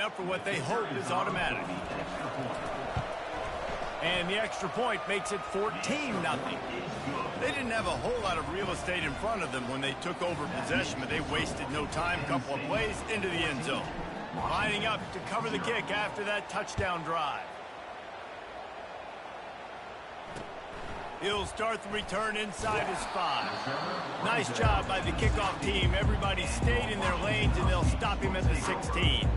up for what they hope is automatic. And the extra point makes it 14-0. They didn't have a whole lot of real estate in front of them when they took over possession, but they wasted no time. Couple of plays into the end zone. Lining up to cover the kick after that touchdown drive. He'll start the return inside his 5. Nice job by the kickoff team. Everybody stayed in their lanes, and they'll stop him at the 16.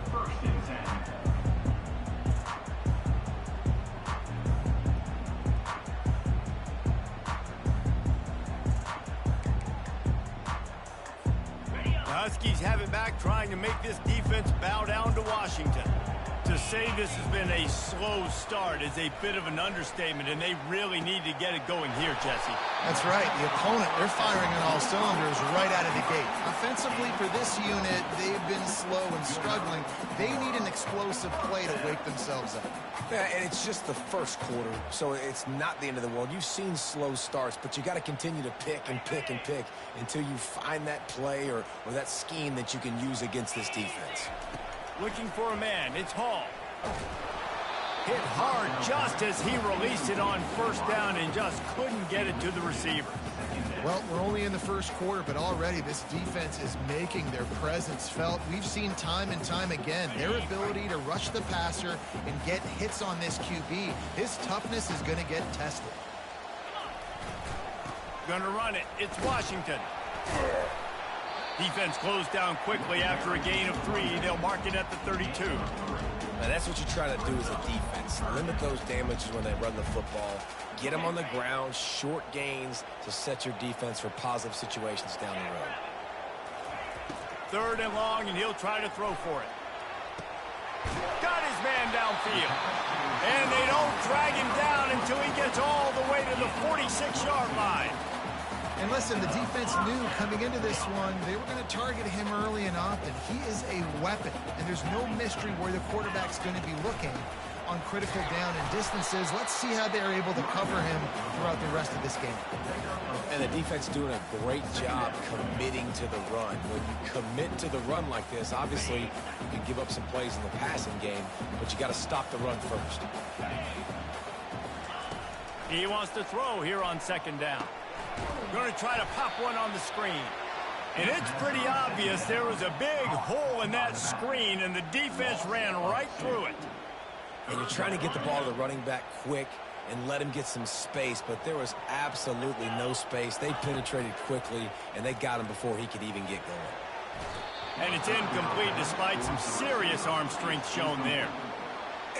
The Huskies have it back, trying to make this defense bow down to Washington. To say this has been a slow start is a bit of an understatement, and they really need to get it going here, Jesse. That's right. The opponent, they're firing on all cylinders right out of the gate. Offensively, for this unit, they've been slow and struggling. They need an explosive play to wake themselves up. Yeah, and it's just the first quarter, so it's not the end of the world. You've seen slow starts, but you got to continue to pick and pick and pick until you find that play or that scheme that you can use against this defense. Looking for a man, it's Hall. Hit hard just as he released it on first down and just couldn't get it to the receiver. Well, we're only in the first quarter, but already this defense is making their presence felt. We've seen time and time again their ability to rush the passer and get hits on this QB. His toughness is going to get tested. Gonna run it. It's Washington. Defense closed down quickly after a gain of 3. They'll mark it at the 32. Now that's what you try to do as a defense. Limit those damages when they run the football. Get them on the ground, short gains to set your defense for positive situations down the road. 3rd and long, and he'll try to throw for it. Got his man downfield. And they don't drag him down until he gets all the way to the 46-yard line. And listen, the defense knew coming into this one, they were going to target him early and often. He is a weapon, and there's no mystery where the quarterback's going to be looking on critical down and distances. Let's see how they're able to cover him throughout the rest of this game. And the defense doing a great job committing to the run. When you commit to the run like this, obviously you can give up some plays in the passing game, but you got to stop the run first. He wants to throw here on 2nd down. Going to try to pop one on the screen. And it's pretty obvious there was a big hole in that screen, and the defense ran right through it. And you're trying to get the ball to the running back quick and let him get some space, but there was absolutely no space. They penetrated quickly, and they got him before he could even get going. And it's incomplete despite some serious arm strength shown there.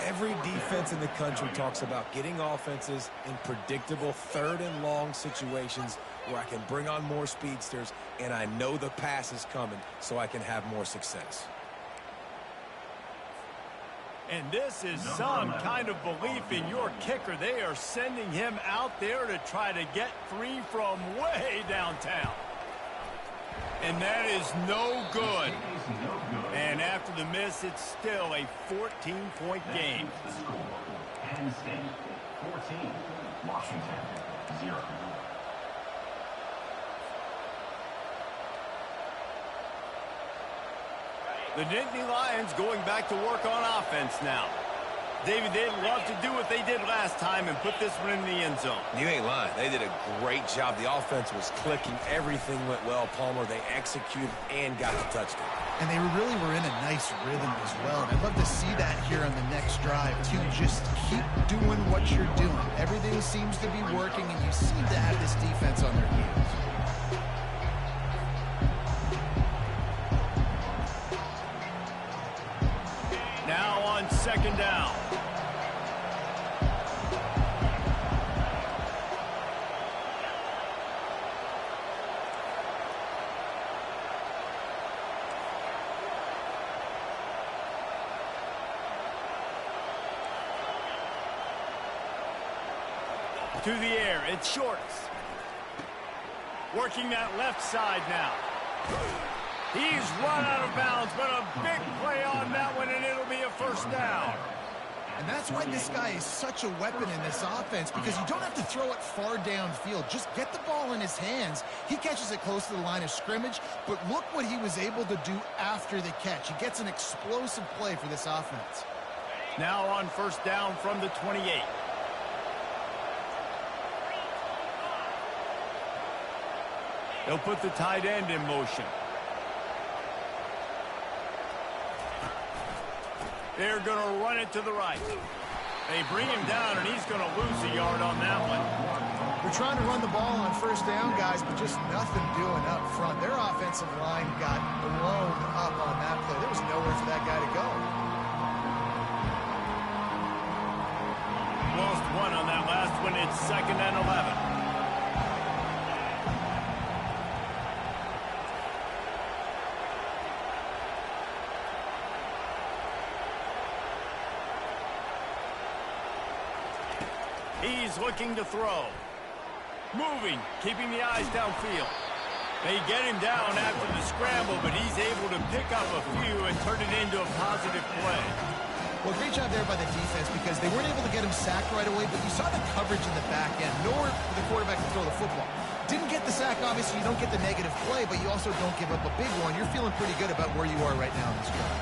Every defense in the country talks about getting offenses in predictable 3rd and long situations where I can bring on more speedsters and I know the pass is coming so I can have more success. And this is some kind of belief in your kicker. They are sending him out there to try to get 3 from way downtown. And that is no good. And after the miss, it's still a 14-point game. Penn State 14, Washington 0. The Nittany Lions going back to work on offense now. David, they'd love to do what they did last time and put this one in the end zone. You ain't lying. They did a great job. The offense was clicking. Everything went well, Palmer. They executed and got the touchdown. And they really were in a nice rhythm as well. And I'd love to see that here on the next drive, too. Just keep doing what you're doing. Everything seems to be working, and you seem to have this defense on their heels. Now on 2nd down. To the air, it's Shorts. Working that left side now. He's run out of bounds, but a big play on that one, and it'll be a 1st down. And that's why this guy is such a weapon in this offense, because you don't have to throw it far downfield. Just get the ball in his hands. He catches it close to the line of scrimmage, but look what he was able to do after the catch. He gets an explosive play for this offense. Now on first down from the 28. They'll put the tight end in motion. They're going to run it to the right. They bring him down, and he's going to lose a yard on that one. They're trying to run the ball on first down, guys, but just nothing doing up front. Their offensive line got blown up on that play. There was nowhere for that guy to go. Lost one on that last one. It's 2nd and 11. He's looking to throw. Moving, keeping the eyes downfield. They get him down after the scramble, but he's able to pick up a few and turn it into a positive play. Well, great job there by the defense, because they weren't able to get him sacked right away, but you saw the coverage in the back end. Nowhere for the quarterback to throw the football. Didn't get the sack, obviously. You don't get the negative play, but you also don't give up a big one. You're feeling pretty good about where you are right now in this drive.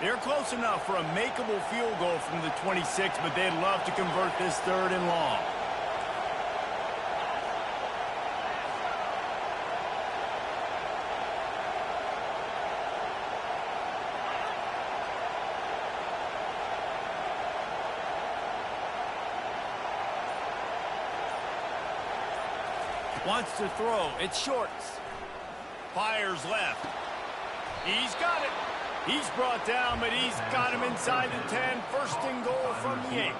They're close enough for a makeable field goal from the 26, but they'd love to convert this 3rd and long. Wants to throw. It's shorts. Fires left. He's got it. He's brought down, but he's got him inside the 10. 1st and goal from the 8.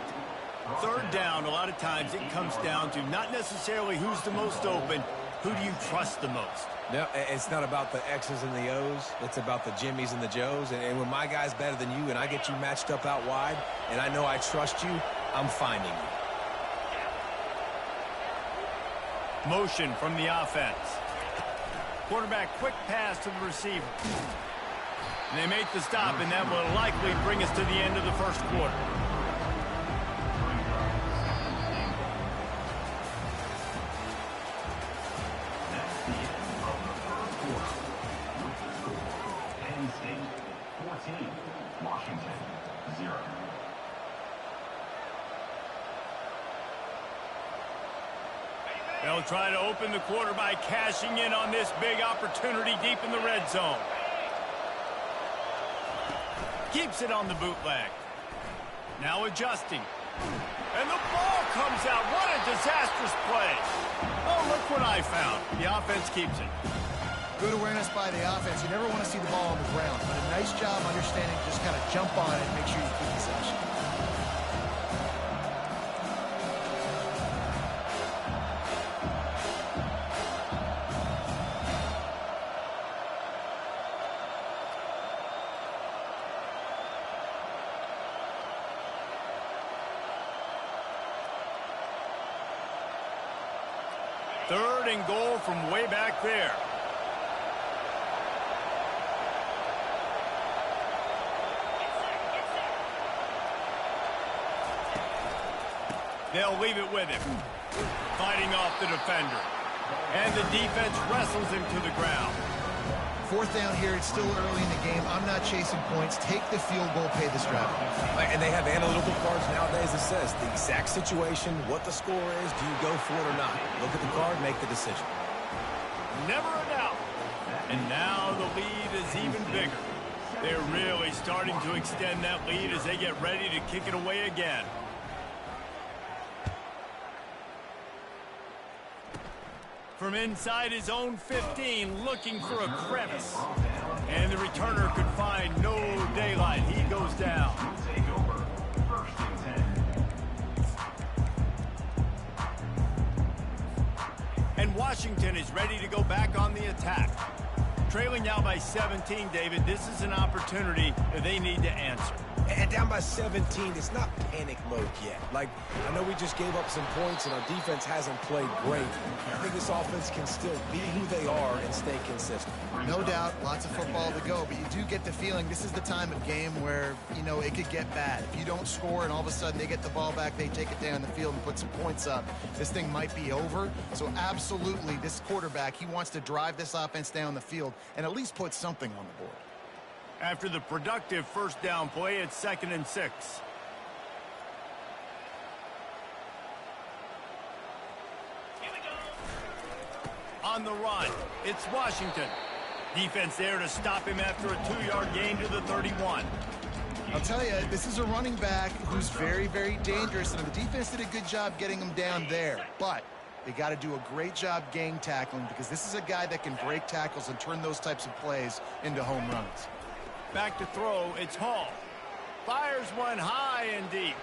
3rd down, a lot of times it comes down to not necessarily who's the most open, who do you trust the most? No, it's not about the X's and the O's. It's about the Jimmies and the Joes. And when my guy's better than you and I get you matched up out wide and I know I trust you, I'm finding you. Motion from the offense. Quarterback quick pass to the receiver. And they make the stop, and that will likely bring us to the end of the first quarter. That's the end of the first quarter. Penn State 14, Washington 0. They'll try to open the quarter by cashing in on this big opportunity deep in the red zone. Keeps it on the bootleg. Now adjusting. And the ball comes out. What a disastrous play. Oh, look what I found. The offense keeps it. Good awareness by the offense. You never want to see the ball on the ground, but a nice job understanding to just kind of jump on it and make sure you keep possession. Third and goal from way back there. They'll leave it with him. Fighting off the defender. And the defense wrestles him to the ground. 4th down here. It's still early in the game. I'm not chasing points. Take the field goal, pay this drive. And they have analytical cards nowadays that says the exact situation, what the score is, do you go for it or not? Look at the card, make the decision. Never a doubt. And now the lead is even bigger. They're really starting to extend that lead as they get ready to kick it away again. From inside his own 15, looking for a crevice. And the returner could find no daylight. He goes down. Take over. 1st and 10. And Washington is ready to go back on the attack. Trailing now by 17, David, this is an opportunity that they need to answer. And down by 17, it's not panic mode yet. Like, I know we just gave up some points and our defense hasn't played great. I think this offense can still be who they are and stay consistent. No doubt, lots of football to go, but you do get the feeling this is the time of game where, you know, it could get bad. If you don't score and all of a sudden they get the ball back, they take it down the field and put some points up, this thing might be over. So absolutely, this quarterback, he wants to drive this offense down the field and at least put something on the board. After the productive first down play, it's 2nd and 6. On the run, it's Washington. Defense there to stop him after a 2-yard gain to the 31. I'll tell you, this is a running back who's very, very dangerous, and the defense did a good job getting him down there. But they got to do a great job gang tackling because this is a guy that can break tackles and turn those types of plays into home runs. Back to throw, it's Hall. Fires one high and deep.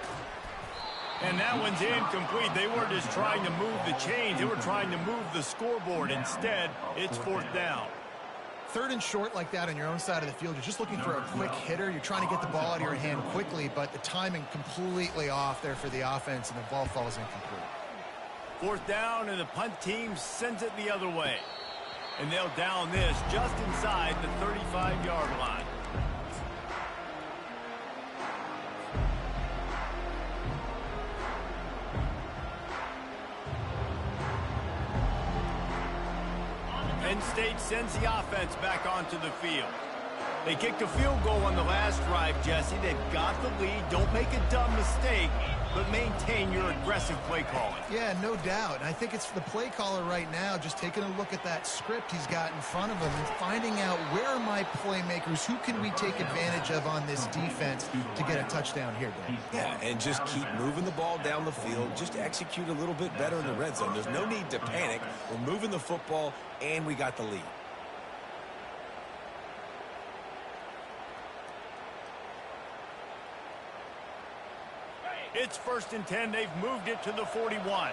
And that one's incomplete. They weren't just trying to move the chains. They were trying to move the scoreboard. Instead, it's 4th down. 3rd and short like that on your own side of the field, you're just looking for a quick hitter. You're trying to get the ball out of your hand quickly, but the timing completely off there for the offense, and the ball falls incomplete. 4th down, and the punt team sends it the other way. And they'll down this just inside the 35-yard line. Penn State sends the offense back onto the field. They kicked a field goal on the last drive, Jesse. They've got the lead. Don't make a dumb mistake, but maintain your aggressive play calling. Yeah, no doubt. And I think it's the play caller right now just taking a look at that script he's got in front of him and finding out where are my playmakers, who can we take advantage of on this defense to get a touchdown here, Dan. Yeah, and just keep moving the ball down the field. Just execute a little bit better in the red zone. There's no need to panic. We're moving the football, and we got the lead. It's 1st and 10. They've moved it to the 41.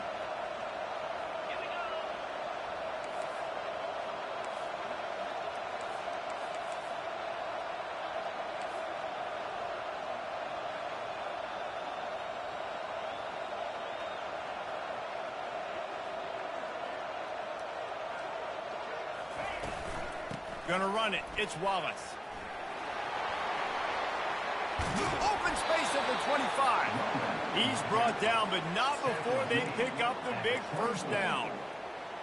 Gonna run it. It's Wallace. Open space at the 25. He's brought down, but not before they pick up the big first down.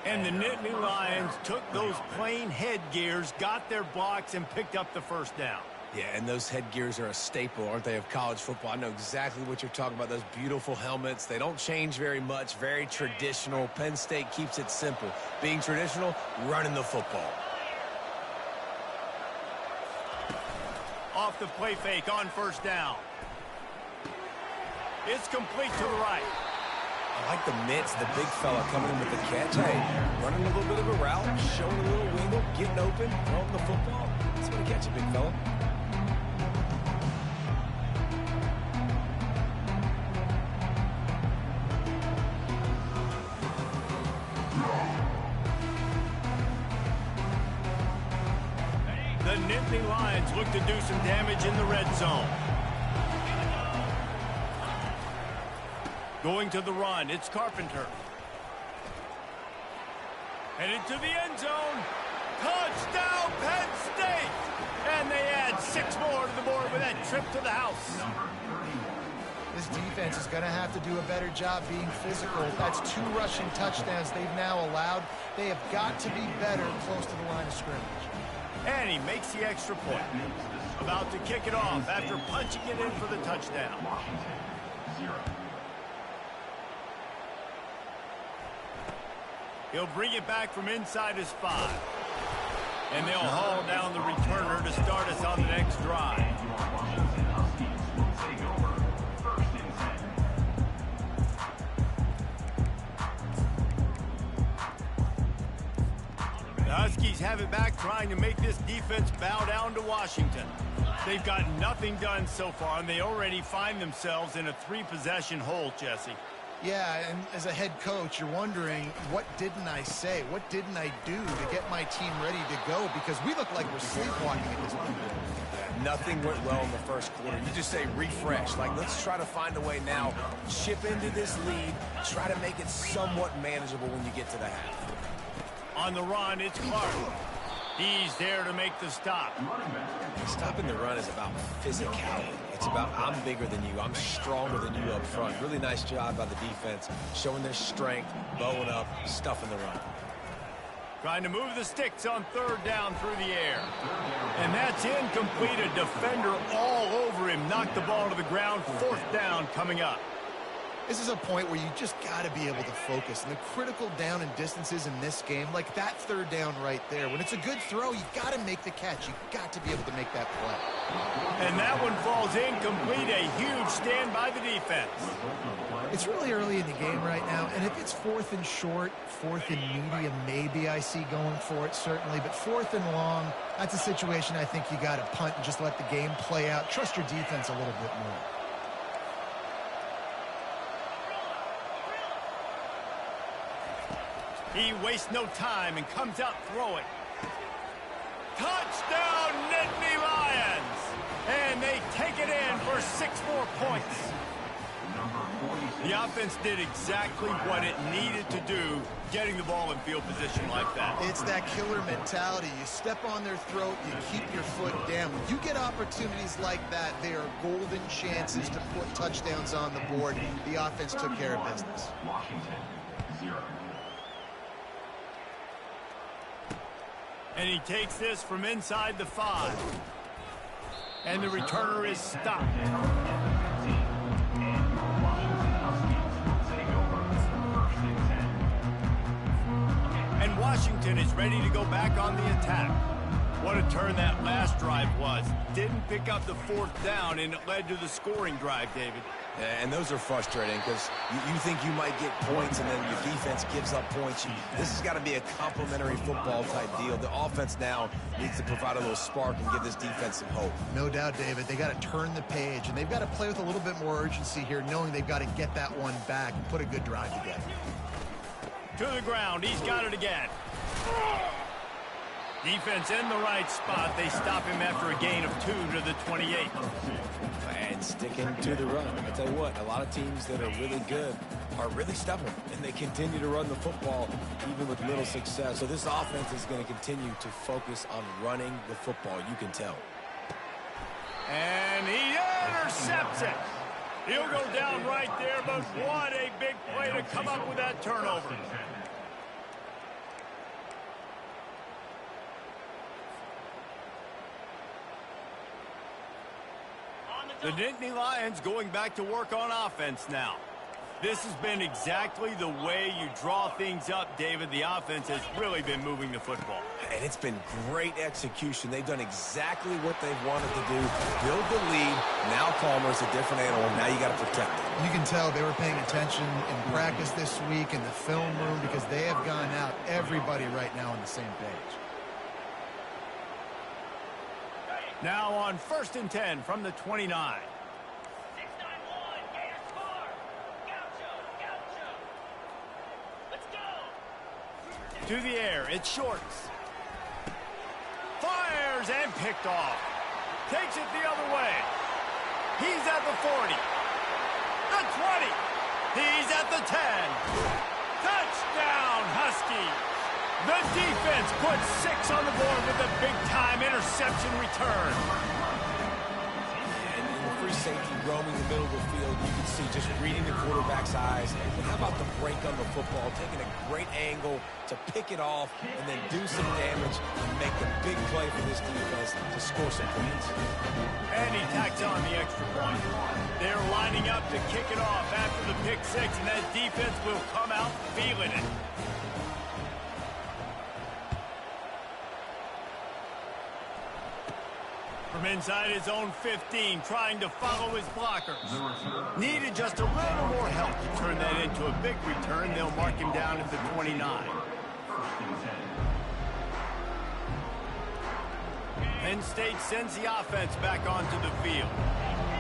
And the Nittany Lions took those plain headgears, got their blocks, and picked up the first down. Yeah, and those headgears are a staple, aren't they, of college football? I know exactly what you're talking about, those beautiful helmets. They don't change very much, very traditional. Penn State keeps it simple. Being traditional, running the football. Off the play fake on first down. It's complete to the right. I like the mitts, the big fella coming in with the catch. Hey, running a little bit of a route, showing a little wiggle, getting open, throwing the football. That's when to catch it, big fella. The Nittany Lions look to do some damage in the red zone. Going to the run, it's Carpenter. Headed to the end zone. Touchdown, Penn State! And they add 6 more to the board with that trip to the house. This defense is going to have to do a better job being physical. That's 2 rushing touchdowns they've now allowed. They have got to be better close to the line of scrimmage. And he makes the extra point. About to kick it off after punching it in for the touchdown. He'll bring it back from inside his 5. And they'll haul down the returner to start us on the next drive. The Huskies have it back, trying to make this defense bow down to Washington. They've got nothing done so far, and they already find themselves in a 3-possession hole, Jesse. Yeah, and as a head coach, you're wondering, what didn't I say? What didn't I do to get my team ready to go? Because we look like we're sleepwalking at this point. Nothing went well in the first quarter. You just say refresh. Like, let's try to find a way now. Chip into this lead. Try to make it somewhat manageable when you get to the half. On the run, it's Clark. He's there to make the stop. Stopping the run is about physicality. It's about I'm bigger than you. I'm stronger than you up front. Really nice job by the defense, showing their strength, bowing up, stuffing the run. Trying to move the sticks on third down through the air. And that's incomplete. A defender all over him. Knocked the ball to the ground. Fourth down coming up. This is a point where you just got to be able to focus. And the critical down and distances in this game, like that third down right there, when it's a good throw, you got to make the catch. You got to be able to make that play. And that one falls incomplete. A huge stand by the defense. It's really early in the game right now, and if it's fourth and short, fourth and medium, maybe I see going for it, certainly. But fourth and long, that's a situation I think you got to punt and just let the game play out. Trust your defense a little bit more. He wastes no time and comes out throwing. Touchdown, Nittany Lions! And they take it in for 6 more points. The offense did exactly what it needed to do, getting the ball in field position like that. It's that killer mentality. You step on their throat, you keep your foot down. When you get opportunities like that, they are golden chances to put touchdowns on the board. The offense took care of business. Washington, 0. And he takes this from inside the 5. And the returner is stopped. And Washington is ready to go back on the attack. What a turn that last drive was. Didn't pick up the fourth down, and it led to the scoring drive, David. And those are frustrating because you think you might get points and then your defense gives up points. This has got to be a complementary football type deal. The offense now needs to provide a little spark and give this defense some hope. No doubt, David. They got to turn the page, and they've got to play with a little bit more urgency here, knowing they've got to get that one back and put a good drive together. To the ground. He's got it again. Defense in the right spot. They stop him after a gain of 2 to the 28. And sticking to the run. I tell you what, a lot of teams that are really good are really stubborn, and they continue to run the football even with little success. So this offense is going to continue to focus on running the football. You can tell. And he intercepts it. He'll go down right there, but what a big play to come up with that turnover. The Nittany Lions going back to work on offense now. This has been exactly the way you draw things up, David. The offense has really been moving the football. And it's been great execution. They've done exactly what they've wanted to do. Build the lead. Now Palmer's a different animal. Now you got to protect it. You can tell they were paying attention in practice this week in the film room because they have gone out, everybody right now on the same page. Now on 1st and 10 from the 29. To the air, it's Shorts. Fires and picked off. Takes it the other way. He's at the 40. The 20. He's at the 10. Touchdown, Huskies. The defense puts 6 on the board with a big-time interception return. And in the free safety roaming the middle of the field, you can see just reading the quarterback's eyes. And how about the break on the football, taking a great angle to pick it off and then do some damage and make the big play for this defense to score some points. And he tacks on the extra point. They're lining up to kick it off after the pick 6, and that defense will come out feeling it. From inside his own 15, trying to follow his blockers. Needed just a little more help to turn that into a big return. They'll mark him down at the 29. Penn State sends the offense back onto the field.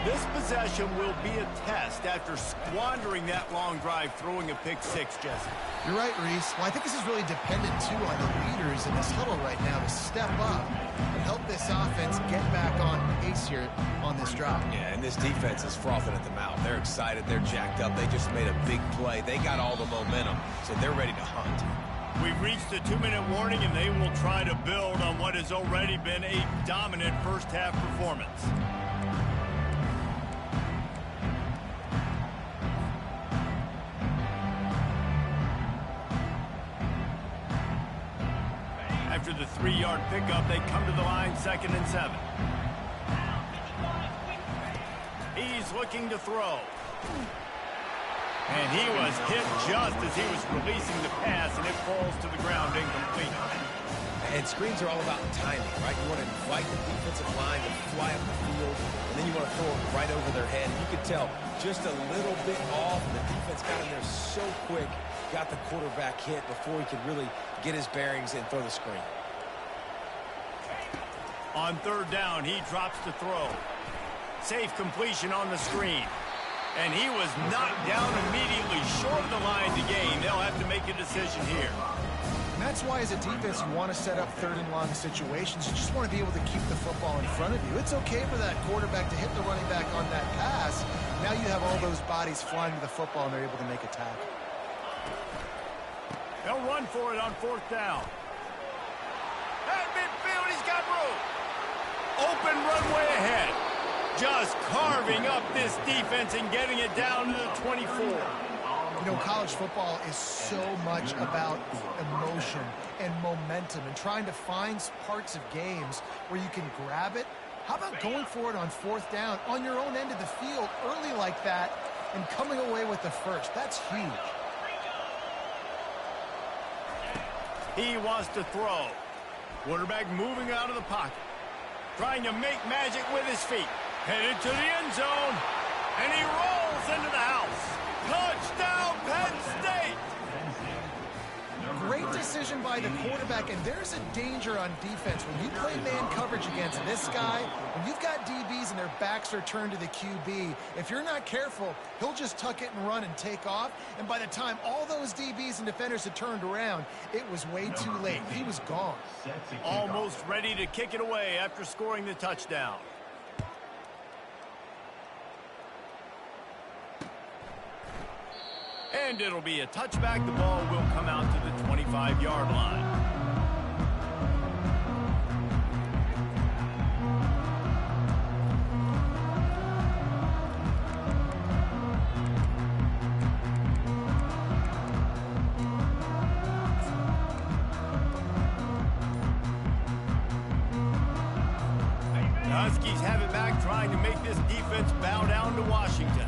This possession will be a test after squandering that long drive, throwing a pick six, Jesse. You're right, Reese. Well, I think this is really dependent, too, on the leaders in this huddle right now to step up and help this offense get back on pace here on this drive. Yeah, and this defense is frothing at the mouth. They're excited. They're jacked up. They just made a big play. They got all the momentum, so they're ready to hunt. We've reached the 2-minute warning, and they will try to build on what has already been a dominant first-half performance. After the 3-yard pickup, they come to the line 2nd and 7. He's looking to throw. And he was hit just as he was releasing the pass, and it falls to the ground incomplete. And screens are all about timing, right? You want to invite the defensive line to fly up the field, and then you want to throw it right over their head. And you could tell just a little bit off, and the defense got in there so quick, got the quarterback hit before he could really get his bearings and throw the screen. On 3rd down, he drops to throw. Safe completion on the screen. And he was knocked down immediately short of the line to gain. They'll have to make a decision here. And that's why, as a defense, you want to set up 3rd and long situations. You just want to be able to keep the football in front of you. It's okay for that quarterback to hit the running back on that pass. Now you have all those bodies flying to the football, and they're able to make a tackle. They'll run for it on 4th down. At midfield, he's got room. Open runway ahead. Just carving up this defense and getting it down to the 24. You know, college football is so much about emotion and momentum and trying to find parts of games where you can grab it. How about going for it on 4th down on your own end of the field early like that and coming away with the first? That's huge. He wants to throw. Quarterback moving out of the pocket. Trying to make magic with his feet. Headed to the end zone. And he rolls into the house. Touchdown, Penn State! Great decision by the quarterback, and there's a danger on defense. When you play man coverage against this guy, when you've got DBs and their backs are turned to the QB, if you're not careful, he'll just tuck it and run and take off. And by the time all those DBs and defenders had turned around, it was way too late. He was gone. Almost ready to kick it away after scoring the touchdown. And it'll be a touchback. The ball will come out to the 25-yard line. The Huskies have it back, trying to make this defense bow down to Washington.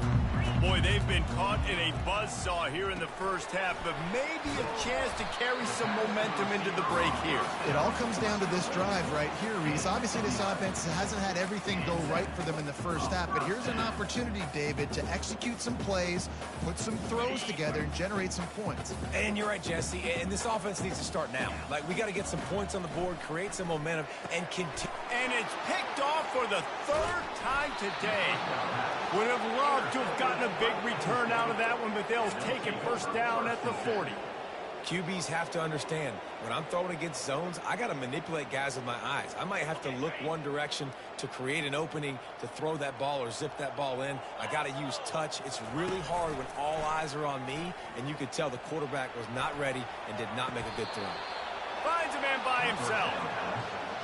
Boy, they've been caught in a buzzsaw here in the first half, but maybe a chance to carry some momentum into the break here. It all comes down to this drive right here, Reese. Obviously, this offense hasn't had everything go right for them in the first half, but here's an opportunity, David, to execute some plays, put some throws together, and generate some points. And you're right, Jesse, and this offense needs to start now. Like, we got to get some points on the board, create some momentum, and continue. And it's picked off for the 3rd time today. Would have loved to have gotten a big return out of that one, but they'll take it 1st down at the 40. QBs have to understand, when I'm throwing against zones, I got to manipulate guys with my eyes. I might have to look one direction to create an opening to throw that ball or zip that ball in. I got to use touch. It's really hard when all eyes are on me, and you could tell the quarterback was not ready and did not make a good throw. Finds a man by himself.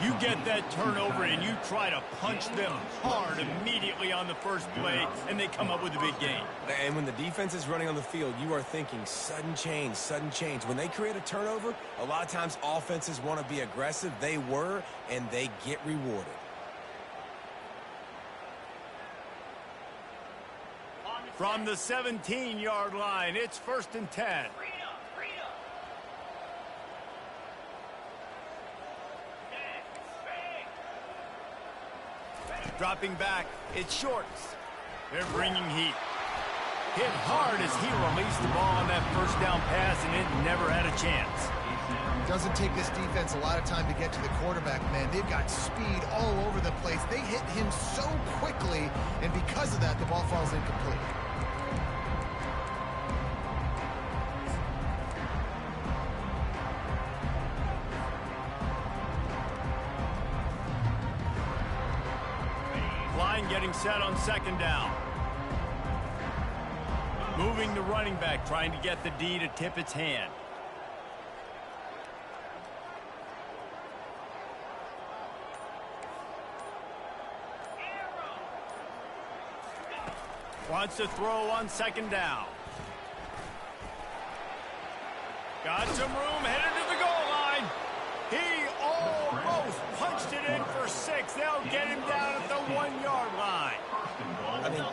You get that turnover and you try to punch them hard immediately on the first play, and they come up with a big gain. And when the defense is running on the field, you are thinking sudden change, sudden change. When they create a turnover, a lot of times offenses want to be aggressive. They were, and they get rewarded. From the 17-yard line, it's 1st and 10. Dropping back, it's Shorts. They're bringing heat. Hit hard as he released the ball on that 1st down pass, and it never had a chance. Doesn't take this defense a lot of time to get to the quarterback, man. They've got speed all over the place. They hit him so quickly, and because of that, the ball falls incomplete. Line getting set on second down. Moving the running back, trying to get the D to tip its hand. Wants to throw on second down. Got some room, headed to the goal line. He almost punched it in for 6. They'll get him down at the 1-yard line. I mean,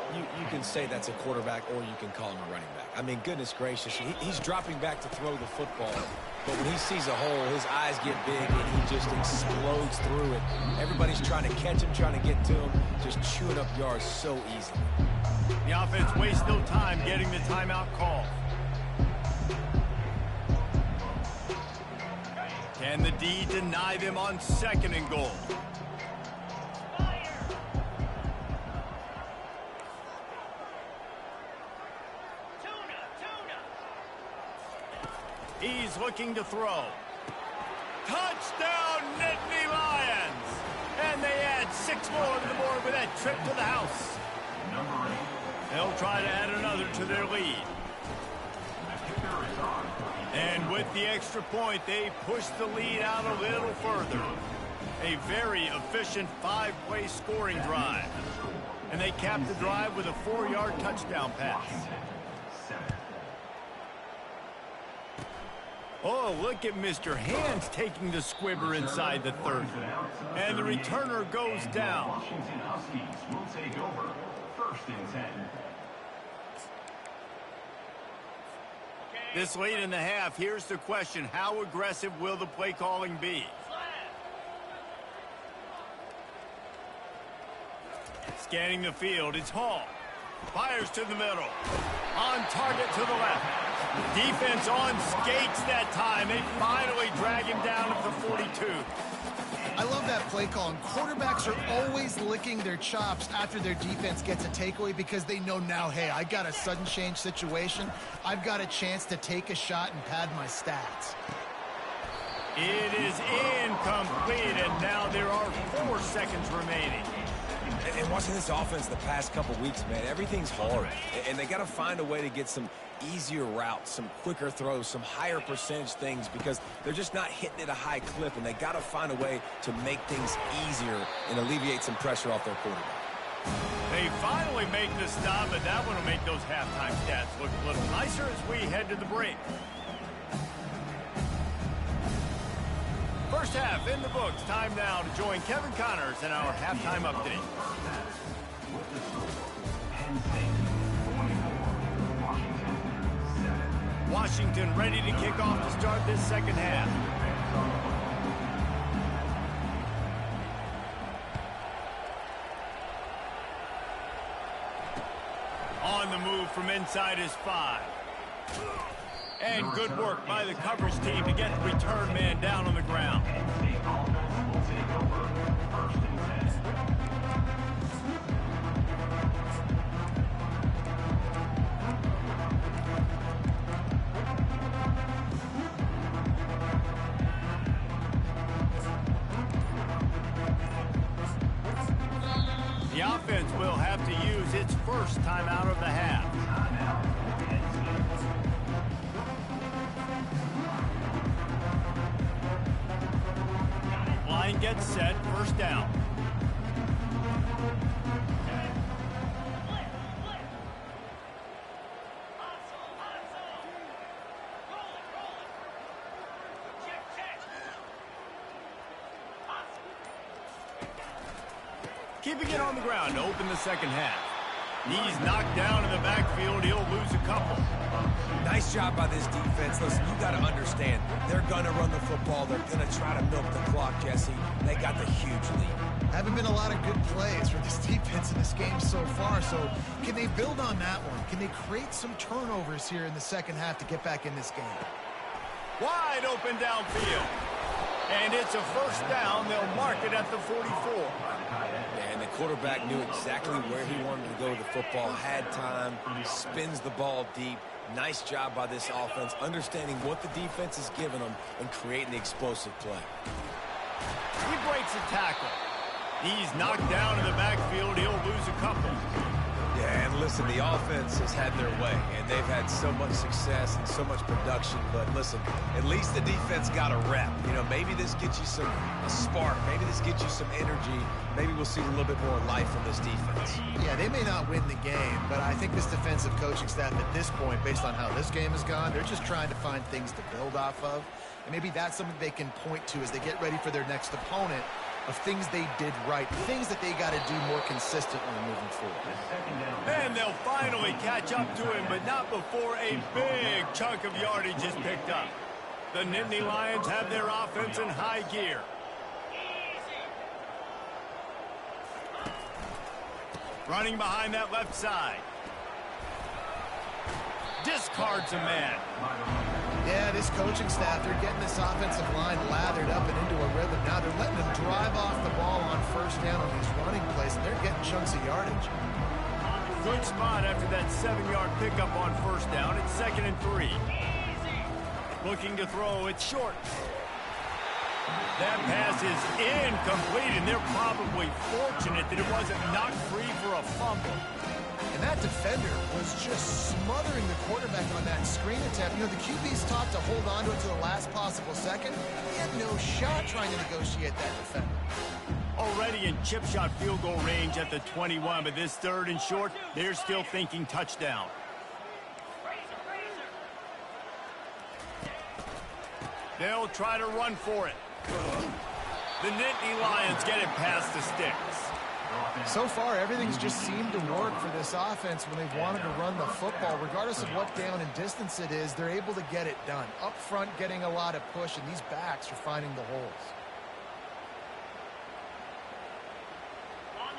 you can say that's a quarterback or you can call him a running back. I mean, goodness gracious, he's dropping back to throw the football. But when he sees a hole, his eyes get big and he just explodes through it. Everybody's trying to catch him, trying to get to him, just chewing up yards so easily. The offense wastes no time getting the timeout call. Can the D deny them on second and goal? He's looking to throw. Touchdown, Nittany Lions! And they add 6 more to the board with that trip to the house. They'll try to add another to their lead. And with the extra point, they push the lead out a little further. A very efficient 5-play scoring drive. And they cap the drive with a 4-yard touchdown pass. Oh, look at Mr. Hands taking the squibber inside the 30. And the returner goes down. Washington Huskies will take over 1st and 10. This late in the half, here's the question. How aggressive will the play calling be? Scanning the field, it's Hall. Fires to the middle. On target to the left. Defense on skates that time. They finally drag him down at the 42. I love that play call, and quarterbacks are always licking their chops after their defense gets a takeaway because they know now, hey, I got a sudden change situation. I've got a chance to take a shot and pad my stats. It is incomplete, and now there are 4 seconds remaining. And watching this offense the past couple weeks, man, everything's hard. And they got to find a way to get some easier routes, some quicker throws, some higher percentage things because they're just not hitting at a high clip, and they got to find a way to make things easier and alleviate some pressure off their quarterback. They finally make the stop, but that one will make those halftime stats look a little nicer as we head to the break. First half in the books. Time now to join Kevin Connors in our halftime update. Washington ready to kick off to start this second half. On the move from inside his 5. And good work by the coverage team to get the return man down on the ground. The offense will have to use its first timeout of the half. Line gets set, first down. Keeping it on the ground to open the second half. He's knocked down in the backfield. He'll lose a couple. Nice job by this defense. Listen, you got to understand, they're going to run the football. They're going to try to milk the clock, Jesse. They got the huge lead. Haven't been a lot of good plays from this defense in this game so far, so can they build on that one? Can they create some turnovers here in the second half to get back in this game? Wide open downfield. And it's a first down. They'll mark it at the 44. And the quarterback knew exactly where he wanted to go with the football, had time, spins the ball deep. Nice job by this offense, understanding what the defense is giving them and creating the explosive play. He breaks a tackle. He's knocked down in the backfield. He'll lose a couple. Yeah, and listen, the offense has had their way, and they've had so much success and so much production. But listen, at least the defense got a rep. You know, maybe this gets you a spark. Maybe this gets you some energy. Maybe we'll see a little bit more life from this defense. Yeah, they may not win the game, but I think this defensive coaching staff at this point, based on how this game has gone, they're just trying to find things to build off of. And maybe that's something they can point to as they get ready for their next opponent, of things they did right, things that they got to do more consistently moving forward. And they'll finally catch up to him, but not before a big chunk of yardage is picked up. The Nittany Lions have their offense in high gear. Running behind that left side. Discards a man. Yeah, this coaching staff, they're getting this offensive line lathered up and into a rhythm. Now they're letting them drive off the ball on first down on these running plays, and they're getting chunks of yardage. Good spot after that 7-yard pickup on first down. It's 2nd and 3. Looking to throw, it's short. That pass is incomplete, and they're probably fortunate that it wasn't knocked free for a fumble. And that defender was just smothering the quarterback on that screen attempt. You know, the QB's taught to hold on to it to the last possible second. He had no shot trying to negotiate that defender. Already in chip shot field goal range at the 21, but this 3rd and short, they're still thinking touchdown. They'll try to run for it. The Nittany Lions get it past the sticks. So far, everything's just seemed to work for this offense when they've wanted to run the football. Regardless of what down and distance it is, they're able to get it done. Up front, getting a lot of push, and these backs are finding the holes.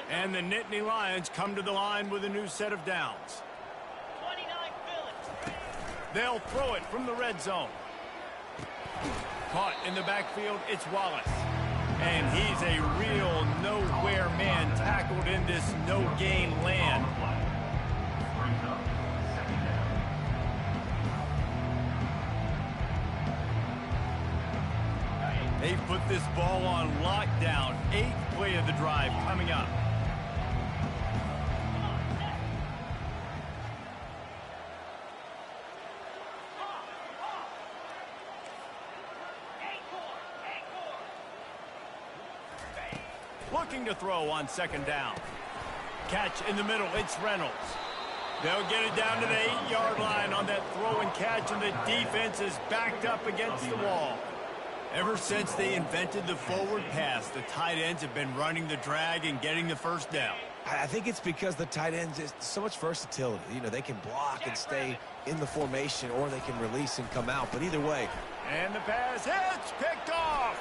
And the Nittany Lions come to the line with a new set of downs. They'll throw it from the red zone. Caught in the backfield, it's Wallace. And he's a real nowhere man, tackled in this no-gain land. They've put this ball on lockdown. 8th play of the drive coming up. Looking to throw on 2nd down. Catch in the middle, it's Reynolds. They'll get it down to the 8-yard line on that throw and catch, and the defense is backed up against the wall. Ever since they invented the forward pass, the tight ends have been running the drag and getting the first down. I think it's because the tight ends is so much versatility. You know, they can block and stay in the formation, or they can release and come out. But either way. And the pass hits, picked off.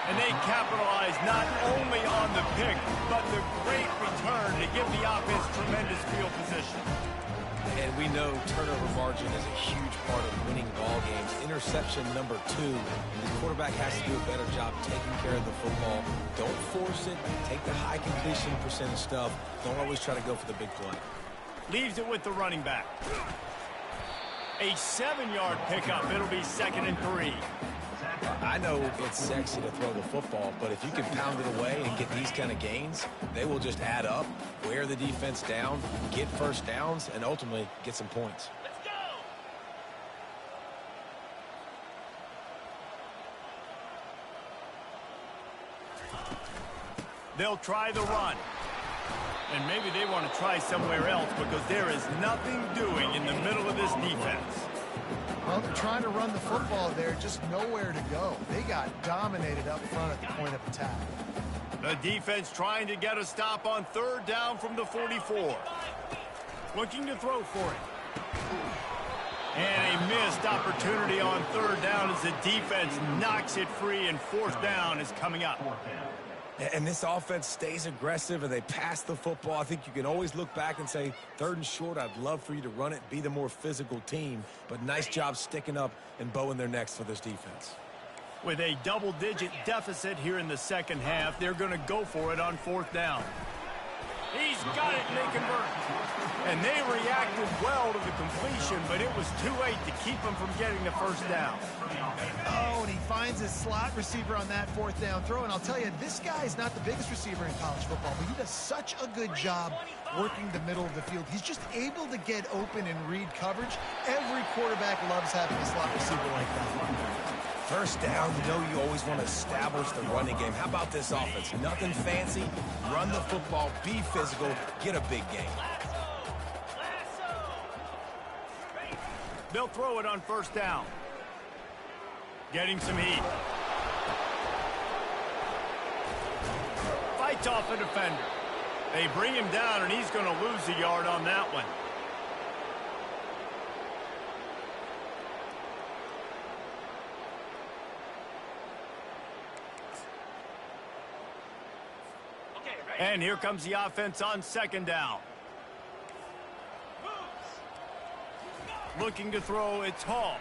And they capitalize not only on the pick, but the great return to give the offense tremendous field position. And we know turnover margin is a huge part of winning ball games. Interception number 2. The quarterback has to do a better job taking care of the football. Don't force it. Take the high completion percentage stuff. Don't always try to go for the big play. Leaves it with the running back. A 7-yard pickup. It'll be 2nd and 3. I know it's sexy to throw the football, but if you can pound it away and get these kind of gains, they will just add up, wear the defense down, get first downs, and ultimately get some points. Let's go! They'll try the run. And maybe they want to try somewhere else because there is nothing doing in the middle of this defense. Well, they're trying to run the football there, just nowhere to go. They got dominated up front at the point of attack. The defense trying to get a stop on 3rd down from the 44. Looking to throw for it. And a missed opportunity on 3rd down as the defense knocks it free, and 4th down is coming up. And this offense stays aggressive and they pass the football. I think you can always look back and say, 3rd and short, I'd love for you to run it, be the more physical team. But nice job sticking up and bowing their necks for this defense. With a double-digit deficit here in the second half, they're going to go for it on 4th down. He's got it, and they convert. And they reacted well to the completion, but it was too late to keep them from getting the 1st down. Oh, and he finds his slot receiver on that 4th down throw. And I'll tell you, this guy is not the biggest receiver in college football, but he does such a good job working the middle of the field. He's just able to get open and read coverage. Every quarterback loves having a slot receiver like that. 1st down, you know you always want to establish the running game. How about this offense? Nothing fancy. Run the football, be physical, get a big gain. They'll throw it on 1st down. Getting some heat. Fights off a defender. They bring him down, and he's going to lose a yard on that one. And here comes the offense on 2nd down. Looking to throw, it's Hall.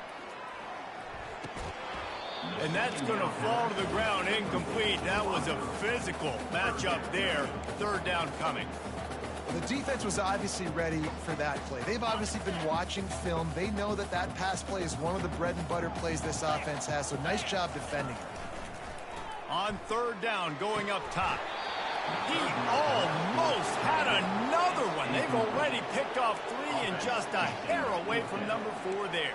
And that's going to fall to the ground, incomplete. That was a physical matchup there. 3rd down coming. The defense was obviously ready for that play. They've obviously been watching film. They know that that pass play is one of the bread and butter plays this offense has, so nice job defending it. On 3rd down, going up top. He almost had another one. They've already picked off 3 and just a hair away from number 4 there.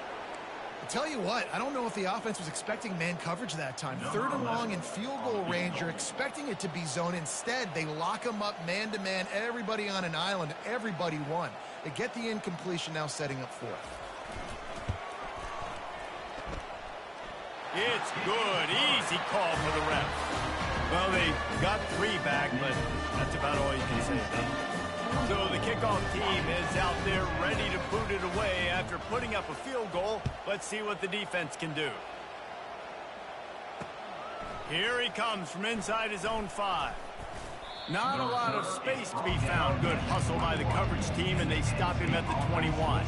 I'll tell you what, I don't know if the offense was expecting man coverage that time. 3rd and long in field goal range, you're expecting it to be zone. Instead, they lock them up man-to-man, everybody on an island, everybody won. They get the incompletion, now setting up 4th. It's good. Easy call for the ref. Well, they got 3 back, but that's about all you can say about it. So the kickoff team is out there ready to boot it away after putting up a field goal. Let's see what the defense can do. Here he comes from inside his own 5. Not a lot of space to be found. Good hustle by the coverage team, and they stop him at the 21.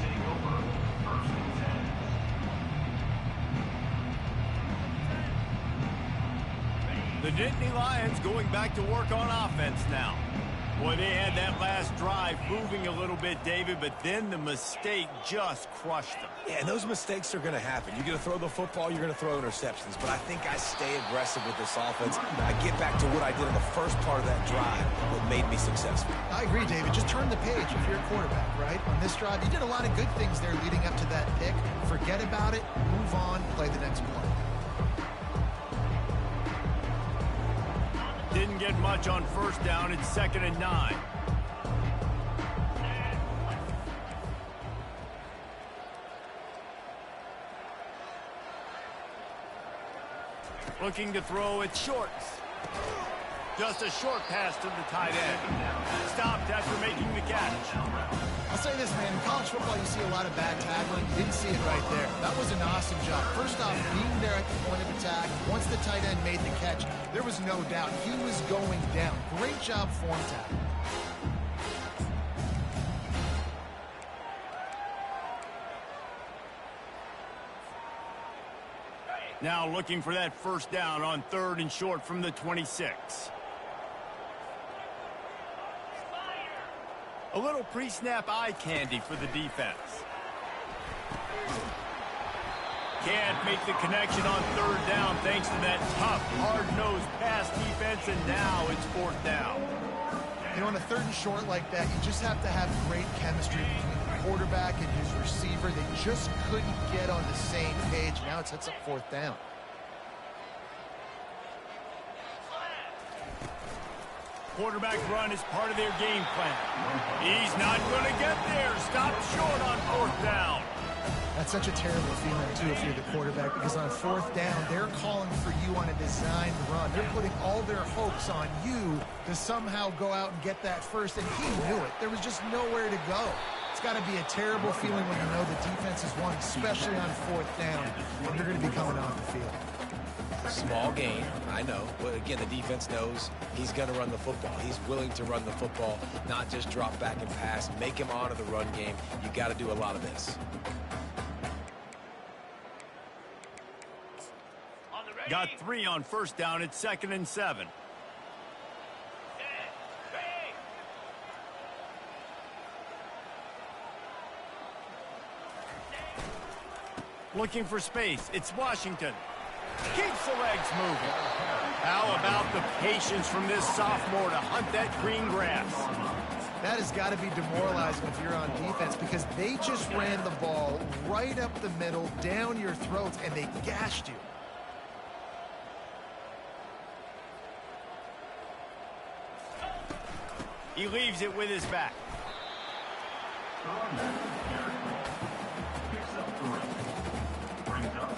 The Nittany Lions going back to work on offense now. Boy, they had that last drive moving a little bit, David, but then the mistake just crushed them. Yeah, and those mistakes are going to happen. You're going to throw the football, you're going to throw interceptions. But I think I stay aggressive with this offense. I get back to what I did in the first part of that drive that made me successful. I agree, David. Just turn the page if you're a quarterback, right? On this drive, you did a lot of good things there leading up to that pick. Forget about it, move on, play the next play. Didn't get much on 1st down. It's 2nd and 9. Looking to throw, it's short. Just a short pass to the tight end. Stopped after making the catch. I'll say this, man. In college football, you see a lot of bad tackling. You didn't see it right there. That was an awesome job. First off, being there at the point of attack. Once the tight end made the catch, there was no doubt he was going down. Great job form tackle. Now looking for that 1st down on 3rd and short from the 26. A little pre-snap eye candy for the defense. Can't make the connection on 3rd down thanks to that tough, hard-nosed pass defense, and now it's 4th down. You know, on a 3rd and short like that, you just have to have great chemistry between the quarterback and his receiver. They just couldn't get on the same page. Now it sets up 4th down. Quarterback run is part of their game plan. He's not going to get there. Stopped short on 4th down. That's such a terrible feeling, too, if you're the quarterback, because on 4th down, they're calling for you on a designed run. They're putting all their hopes on you to somehow go out and get that first, and he knew it. There was just nowhere to go. It's got to be a terrible feeling when you know the defense is won, especially on 4th down, when you're going to be coming off the field. Small gain, I know. But again, the defense knows he's going to run the football. He's willing to run the football, not just drop back and pass. Make him honor the run game. You got to do a lot of this. Got 3 on first down. It's 2nd and 7. Looking for space. It's Washington. Keeps the legs moving. How about the patience from this sophomore to hunt that green grass? That has got to be demoralizing if you're on defense, because they just ran the ball right up the middle, down your throats, and they gashed you. He leaves it with his back. Picks up 3. Brings up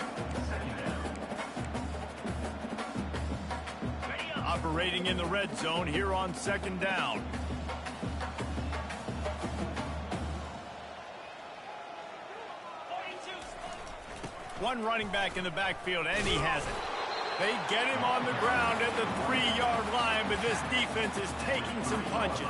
2nd down. Operating in the red zone here on 2nd down. One running back in the backfield, and he has it. They get him on the ground at the 3-yard line, but this defense is taking some punches.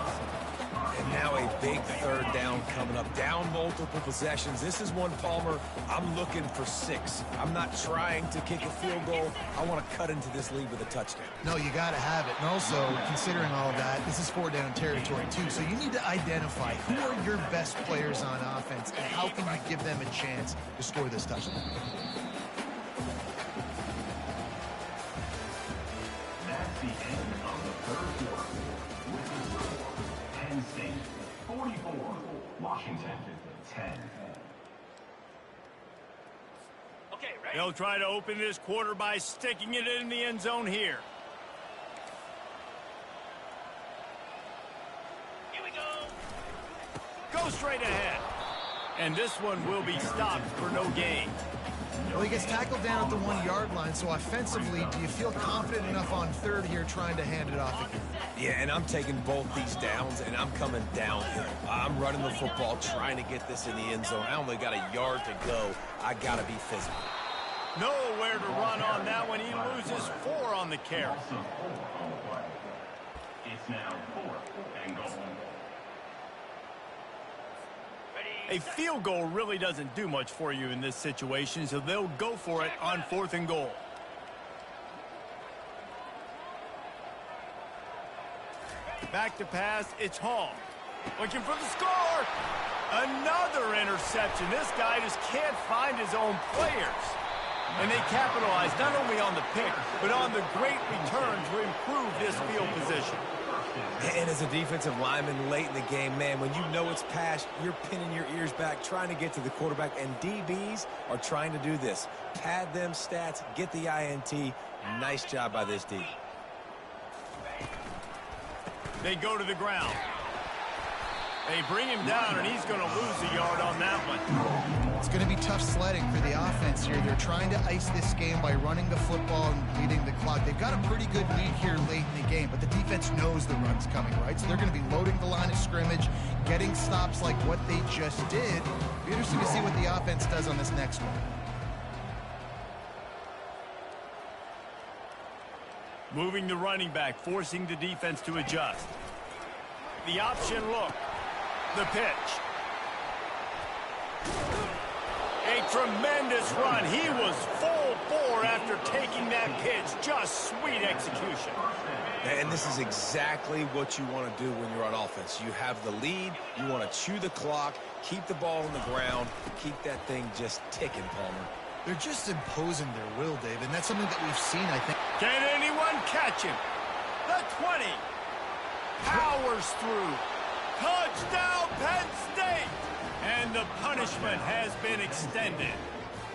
And now a big 3rd down coming up. Down multiple possessions. This is one, Palmer, I'm looking for 6. I'm not trying to kick a field goal. I want to cut into this lead with a touchdown. No, you got to have it. And also, considering all of that, this is 4-down territory, too. So you need to identify who are your best players on offense and how can you give them a chance to score this touchdown. That's the end of the 3rd quarter. With the score, Penn State 44, Washington 10. They'll try to open this quarter by sticking it in the end zone here. Here we go. Go straight ahead. And this one will be stopped for no gain. Well, he gets tackled down at the 1-yard line, so offensively, do you feel confident enough on 3rd here trying to hand it off again? Yeah, and I'm taking both these downs, and I'm coming downhill. I'm running the football, trying to get this in the end zone. I only got a yard to go. I got to be physical. Nowhere to run on that one. He loses 4 on the carry. Also 4 on the play. It's now 4th and goal. A field goal really doesn't do much for you in this situation, so they'll go for it on 4th and goal. Back to pass, it's Hall. Looking for the score. Another interception. This guy just can't find his own players. And they capitalize not only on the pick, but on the great return to improve this field position. And as a defensive lineman late in the game, man, when you know it's past, you're pinning your ears back, trying to get to the quarterback, and DBs are trying to do this. Pad them stats, get the INT. Nice job by this D. They go to the ground. They bring him down, and he's going to lose a yard on that one. It's going to be tough sledding for the offense here. They're trying to ice this game by running the football and bleeding the clock. They've got a pretty good lead here late in the game, but the defense knows the run's coming, right? So they're going to be loading the line of scrimmage, getting stops like what they just did. It'll be interesting to see what the offense does on this next one. Moving the running back, forcing the defense to adjust. The option look. The pitch. A tremendous run. He was full bore after taking that pitch. Just sweet execution. And this is exactly what you want to do when you're on offense. You have the lead. You want to chew the clock, keep the ball on the ground, keep that thing just ticking, Palmer. They're just imposing their will, Dave, and that's something that we've seen, I think. Can anyone catch him? The 20. Powers through. Touchdown, Penn State! And the punishment has been extended.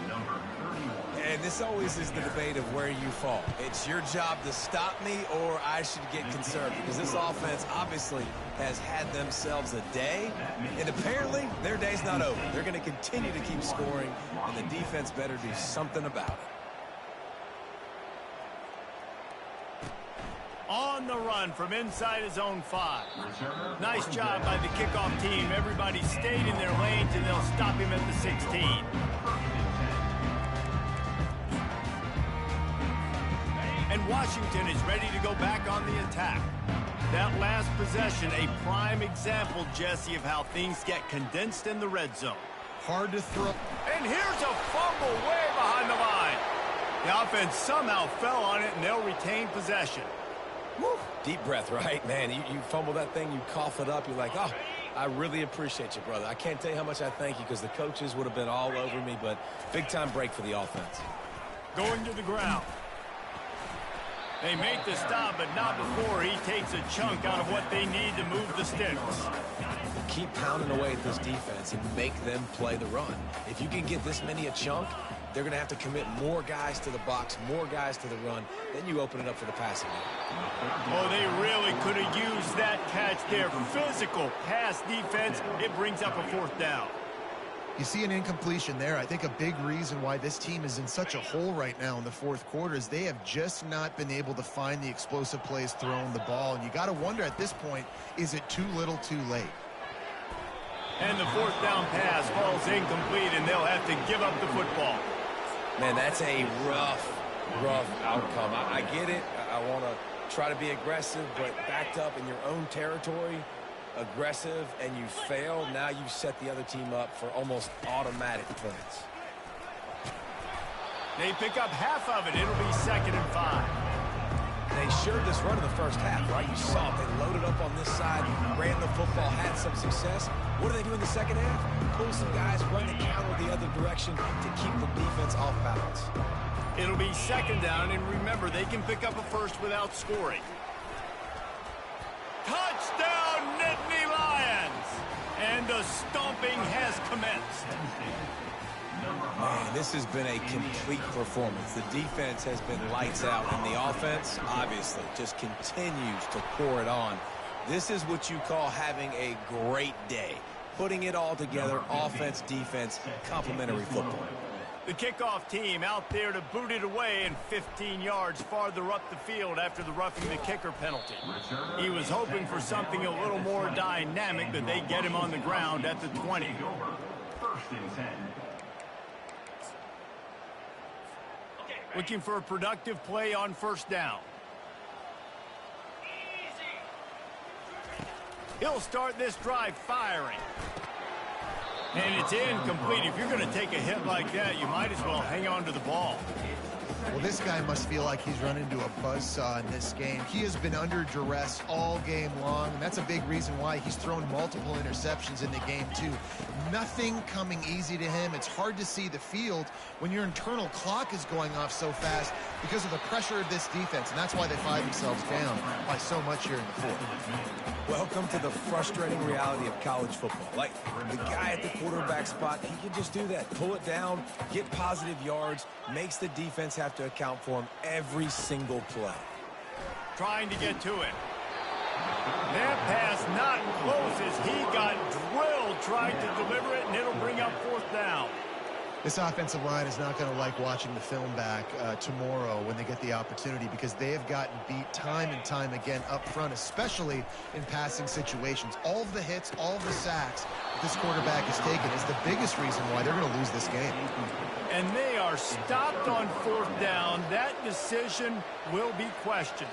Number 31. And this always is the debate of where you fall. It's your job to stop me, or I should get concerned, because this offense obviously has had themselves a day, and apparently their day's not over. They're going to continue to keep scoring, and the defense better do something about it. On the run from inside his own 5. Nice job by the kickoff team. Everybody stayed in their lanes, and they'll stop him at the 16. and Washington is ready to go back on the attack. That last possession, a prime example, Jesse, of how things get condensed in the red zone. Hard to throw. And here's a fumble way behind the line. The offense somehow fell on it, and they'll retain possession. Woo. Deep breath, right? Man, you fumble that thing, you cough it up, you're like, oh, I really appreciate you, brother. I can't tell you how much I thank you because the coaches would have been all over me, but big-time break for the offense. Going to the ground. They make the stop, but not before he takes a chunk out of what they need to move the sticks. Keep pounding away at this defense and make them play the run. If you can get this many a chunk, they're going to have to commit more guys to the box, more guys to the run. Then you open it up for the passing game. Oh, they really could have used that catch there. Physical pass defense. It brings up a fourth down. You see an incompletion there. I think a big reason why this team is in such a hole right now in the fourth quarter is they have just not been able to find the explosive plays throwing the ball. And you got to wonder at this point, is it too little too late? And the fourth down pass falls incomplete, and they'll have to give up the football. Man, that's a rough outcome. I get it. I want to try to be aggressive, but backed up in your own territory, aggressive, and you fail. Now you set the other team up for almost automatic points. They pick up half of it. It'll be 2nd and 5. They shared this run in the first half, right? You saw it. They loaded up on this side, ran the football, had some success. What do they do in the second half? Pull some guys, run the counter the other direction to keep the defense off balance. It'll be 2nd down, and remember, they can pick up a first without scoring. Touchdown, Nittany Lions! And the stomping has commenced. Man, this has been a complete performance. The defense has been lights out, and the offense, obviously, just continues to pour it on. This is what you call having a great day. Putting it all together, offense, defense, complementary football. The kickoff team out there to boot it away and 15 yards farther up the field after the roughing the kicker penalty. He was hoping for something a little more dynamic, but they get him on the ground at the 20. 1st and 10. Looking for a productive play on 1st down. He'll start this drive firing. And it's incomplete. If you're going to take a hit like that, you might as well hang on to the ball. Well, this guy must feel like he's run into a buzzsaw in this game. He has been under duress all game long, and that's a big reason why he's thrown multiple interceptions in the game, too. Nothing coming easy to him. It's hard to see the field when your internal clock is going off so fast because of the pressure of this defense, and that's why they find themselves down by so much here in the fourth. Welcome to the frustrating reality of college football. Like, the guy at the quarterback spot, he can just do that. Pull it down, get positive yards, makes the defense have to account for him every single play. Trying to get to it. That pass not close as he got drilled trying to deliver it, and it'll bring up 4th down. This offensive line is not going to like watching the film back tomorrow when they get the opportunity because they have gotten beat time and time again up front, especially in passing situations. All of the hits, all of the sacks that this quarterback has taken is the biggest reason why they're going to lose this game. And they are stopped on 4th down. That decision will be questioned.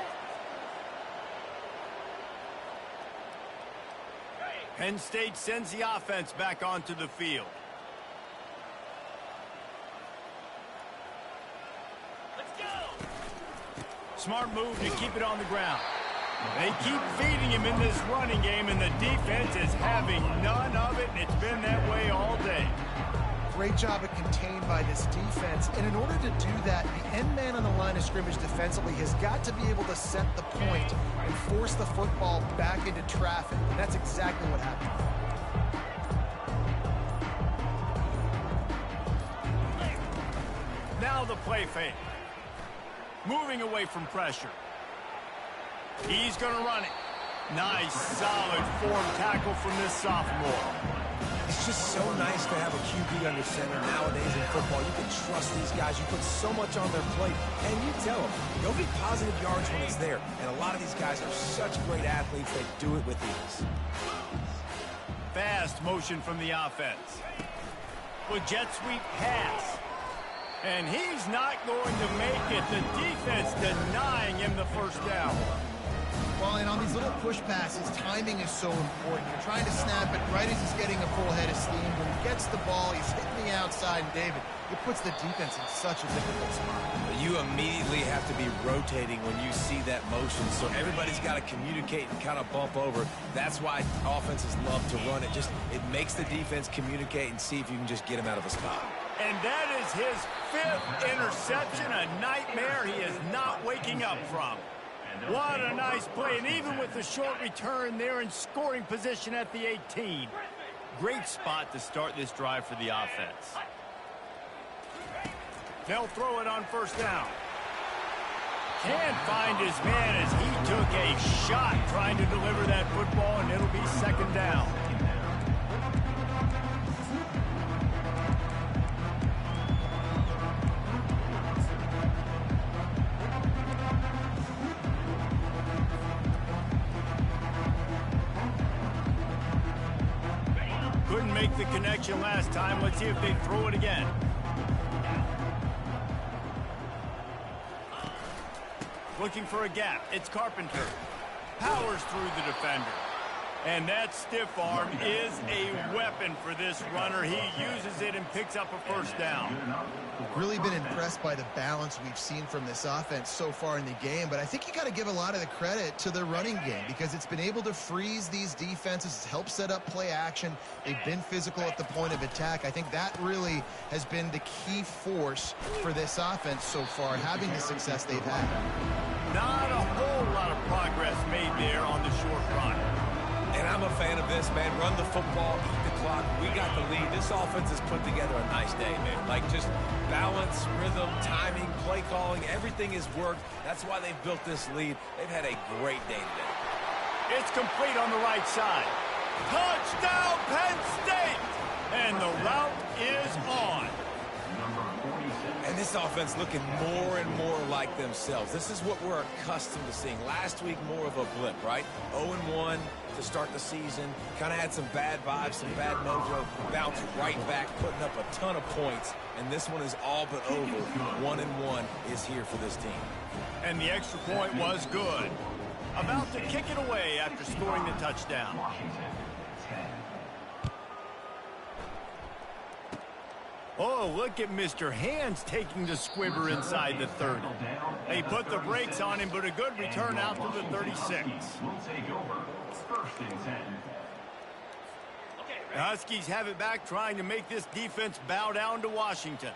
Penn State sends the offense back onto the field. Smart move to keep it on the ground. They keep feeding him in this running game, and the defense is having none of it, and it's been that way all day. Great job of contained by this defense, and in order to do that, the end man on the line of scrimmage defensively has got to be able to set the point and force the football back into traffic, and that's exactly what happened. Now the play fake. Moving away from pressure. He's going to run it. Nice, solid form tackle from this sophomore. It's just so nice to have a QB under center nowadays in football. You can trust these guys. You put so much on their plate, and you tell them, go get positive yards when it's there. And a lot of these guys are such great athletes, they do it with ease. Fast motion from the offense. With jet sweep pass. And he's not going to make it. The defense denying him the first down. Well, and on these little push passes, timing is so important. You're trying to snap it right as he's getting a full head of steam. When he gets the ball, he's hitting the outside. And David, it puts the defense in such a difficult spot. You immediately have to be rotating when you see that motion, so everybody's got to communicate and kind of bump over. That's why offenses love to run it. It makes the defense communicate and see if you can just get him out of a spot. And that is his 5th interception, a nightmare he is not waking up from. What a nice play, and even with the short return, they're in scoring position at the 18. Great spot to start this drive for the offense. They'll throw it on first down. Can't find his man as he took a shot trying to deliver that football, and it'll be second down. Couldn't make the connection last time. Let's see if they throw it again. Looking for a gap. It's Carpenter. Powers through the defender. And that stiff arm is a weapon for this runner. He uses it and picks up a first down. Really been impressed by the balance we've seen from this offense so far in the game, but I think you got to give a lot of the credit to the running game because it's been able to freeze these defenses. It's helped set up play action. They've been physical at the point of attack. I think that really has been the key force for this offense so far, having the success they've had. Not a whole lot of progress made there on the short run. And I'm a fan of this, man. Run the football, eat the clock. We got the lead. This offense has put together a nice day, man. Like just balance, rhythm, timing, play calling, everything has worked. That's why they've built this lead. They've had a great day today. It's complete on the right side. Touchdown, Penn State! And the route is on. And this offense looking more and more like themselves. This is what we're accustomed to seeing. Last week, more of a blip, right? 0-1 to start the season. Kind of had some bad vibes, some bad mojo. Bounced right back, putting up a ton of points. And this one is all but over. 1-1 is here for this team. And the extra point was good. About to kick it away after scoring the touchdown. Oh, look at Mr. Hands taking the squibber inside the 30. They put the brakes on him, but a good return out to the 36. The Huskies have it back, trying to make this defense bow down to Washington.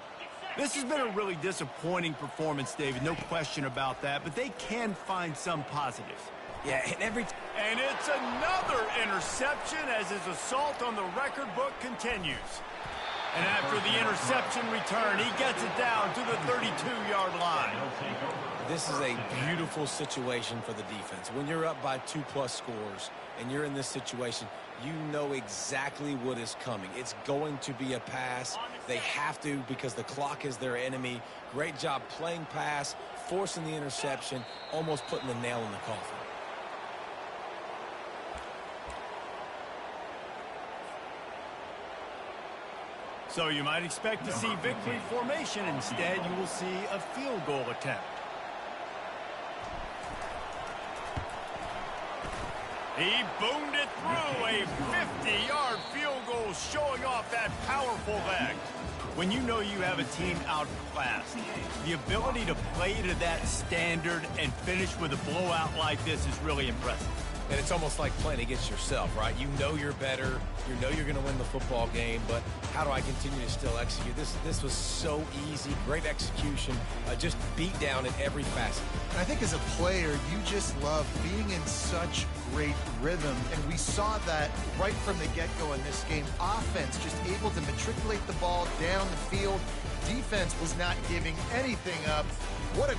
This has been a really disappointing performance, David, no question about that, but they can find some positives. Yeah, and it's another interception as his assault on the record book continues. And after the interception return, he gets it down to the 32-yard line. This is a beautiful situation for the defense. When you're up by 2+ scores and you're in this situation, you know exactly what is coming. It's going to be a pass. They have to because the clock is their enemy. Great job playing pass, forcing the interception, almost putting the nail in the coffin. So you might expect to see victory formation. Instead, you will see a field goal attempt. He boomed it through, a 50-yard field goal showing off that powerful leg. When you know you have a team outclassed, the ability to play to that standard and finish with a blowout like this is really impressive. And it's almost like playing against yourself, right? You know you're better. You know you're going to win the football game, but how do I continue to still execute? This was so easy. Great execution. Just beat down in every facet. And I think as a player, you just love being in such great rhythm. And we saw that right from the get-go in this game. Offense just able to matriculate the ball down the field. Defense was not giving anything up. What a